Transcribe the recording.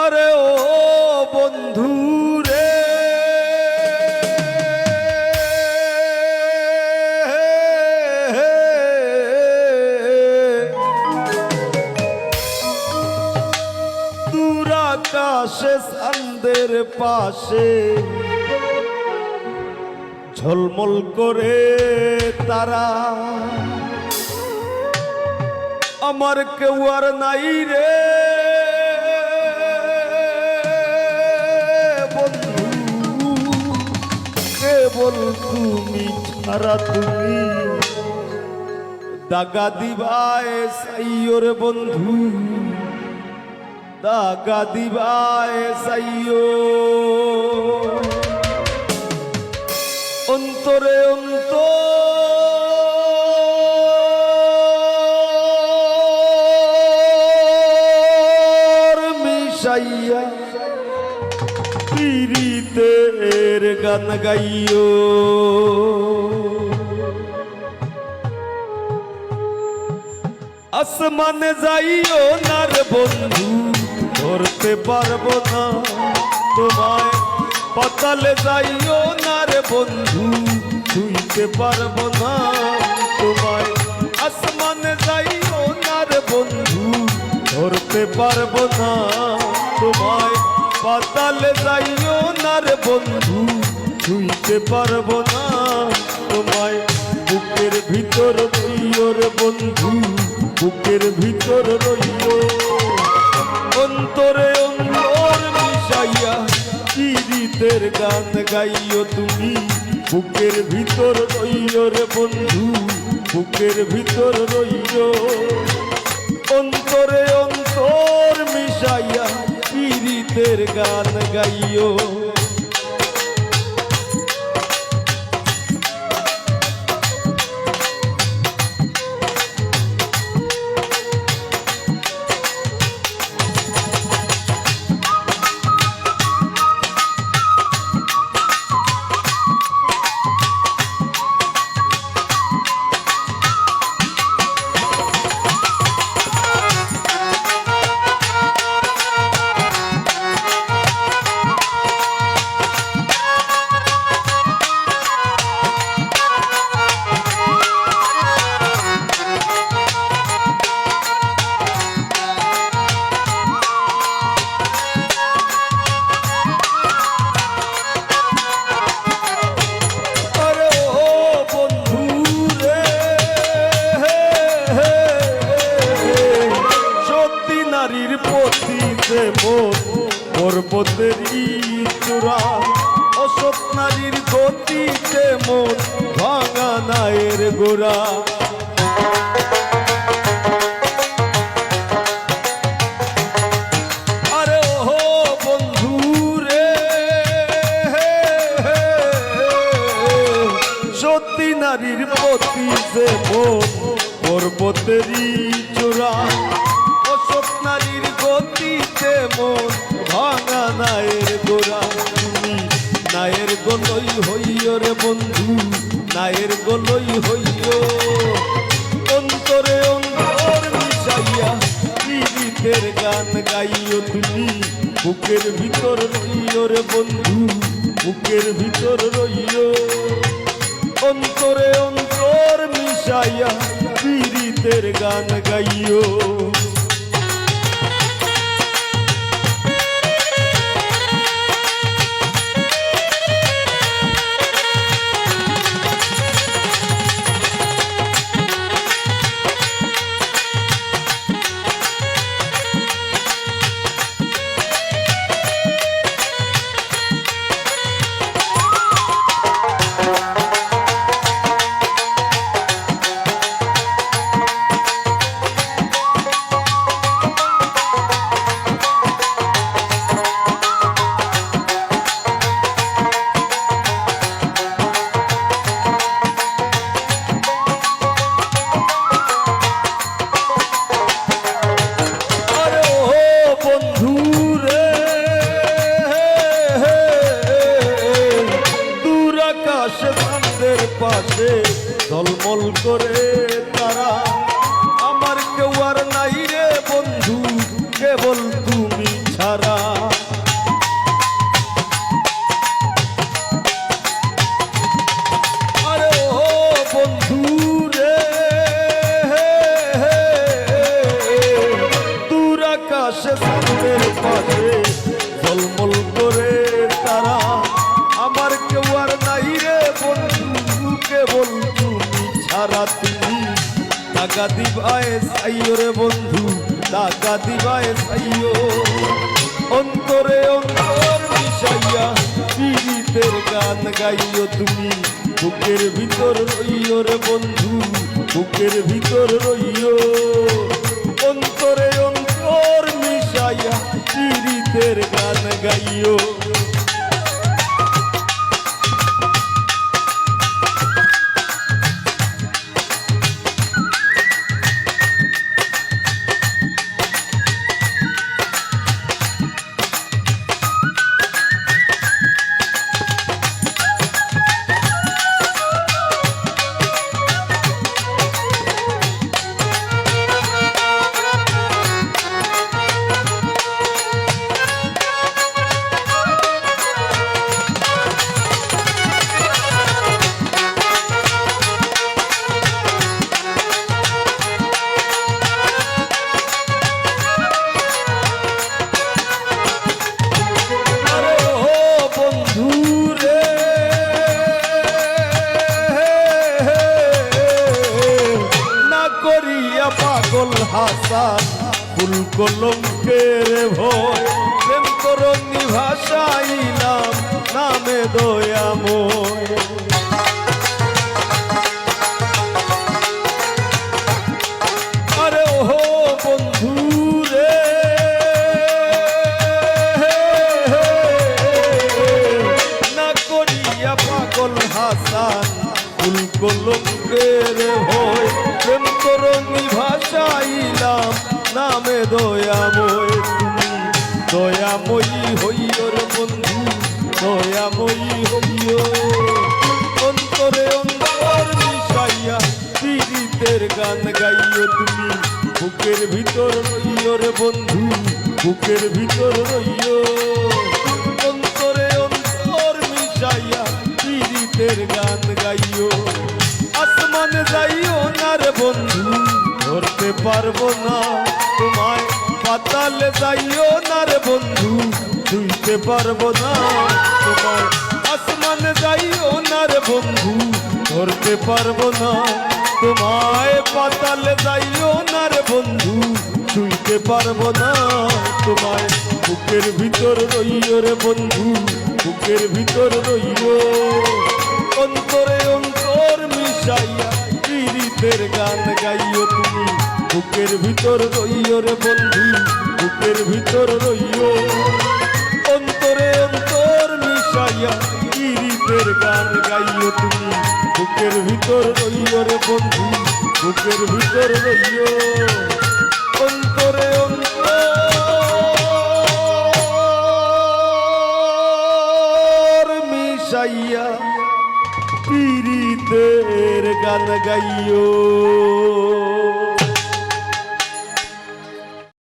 আরে ও বন্ধু রে, দূর আকাশে চাঁদের পাশে ঝলমল করে তারা, আমার কেউ আর নাই রে বন্ধু, কেবল তুমি ছাড়া। তুমি দাগা দিবায় সাইও রে বন্ধু, দাগা দিবায় সাইও। অন্তরে অন্তর মিশাইয়া পীড়িতের গান গাইও। আসমানে যাইও না রে বন্ধু, ধরতে পারবো না তোমায়। পাতালে যাইও না রে বন্ধু, ছুঁইতে পারবো না তোমায়। আসমানে যাইও না রে বন্ধু, ধরতে পারবো না তোমায়। পাতালে যাইও না রে বন্ধু, ছুঁইতে পারবো না তোমায়। বুকের ভিতর রইও রে বন্ধু, বুকের ভিতর রইও। অন্তরে অন্তর মিশাইয়া পীড়িতের গান গাইও তুমি। বুকের ভিতর রইও রে বন্ধু, বুকের ভিতর রইও। অন্তরে অন্তর মিশাইয়া পীড়িতের গান গাইও। পর্বতের চূড়া অসৎ নারীর গতিতে মন ভাঙা নায়ের গোড়া। আরে ও বন্ধু রে, সতী নারীর গতিতে মন পর্বতের চূড়া অসৎ নারীর গতিতে মন ভাঙা নায়ের গোড়া। তুমি নায়ের গোলই হইও রে বন্ধু, নায়ের গোলই হইও। অন্তরে অন্তর মিশাইয়া পীড়িতের গান গাইও তুমি। বুকের ভিতর রইও রে বন্ধু, বুকের ভিতর রইও। অন্তরে অন্তর মিশাইয়া পীড়িতের গান গাইও। টাকা দিবায় সাইও রে বন্ধু টাকা দিবায় সাইও অন্তরে অন্তর মিশাইয়া পীড়িতের গান গাইও তুমি বুকের ভিতর রইও রে বন্ধু বুকের ভিতর রইও অন্তরে অন্তর মিশাইয়া পীড়িতের গান গাইও পাগল হাসান ফুল কলঙ্কের ভয় প্রেম তরঙ্গি ভাষাইলাম নামে দয়াময় আরে ও বন্ধু রে না করিয়া পাগল হাসান ফুল কলঙ্কের ভয় প্রেম তরঙ্গি ভাষাইলাম নামে দয়াময় তুমি দয়াময়ী হইও রে বন্ধু দয়াময়ী হইও অন্তরে অন্তর মিশাইয়া পীড়িতের গান গাইও তুমি বুকের ভিতর রইও রে বন্ধু বুকের ভিতর রইও অন্তরে অন্তর মিশাইয়া পীড়িতের গান গাইও আসমান যাইও না রে বন্ধু ধরতে পারবো না তোমায় পাতালে যাইও না রে বন্ধু ছুঁইতে পারবো না তোমায় আসমান যাইও না রে বন্ধু ধরতে পারবো না তোমায় পাতালে যাইও না রে বন্ধু ছুঁইতে পারবো না তোমায় বুকের ভিতর রইও রে বন্ধু বুকের ভিতর রইও অন্তরে অন্তর মিশাইয়া পীড়িতের গান গাইও তুমি বুকের ভিতর রইও রে বন্ধু বুকের ভিতর রইও অন্তরে অন্তর মিশাইয়া পীড়িতের গান গাইও তুমি বুকের ভিতর রইও রে বন্ধু বুকের ভিতর রইও অন্তরে অন্তর মিশাইয়া পীড়িতের গান গাইও।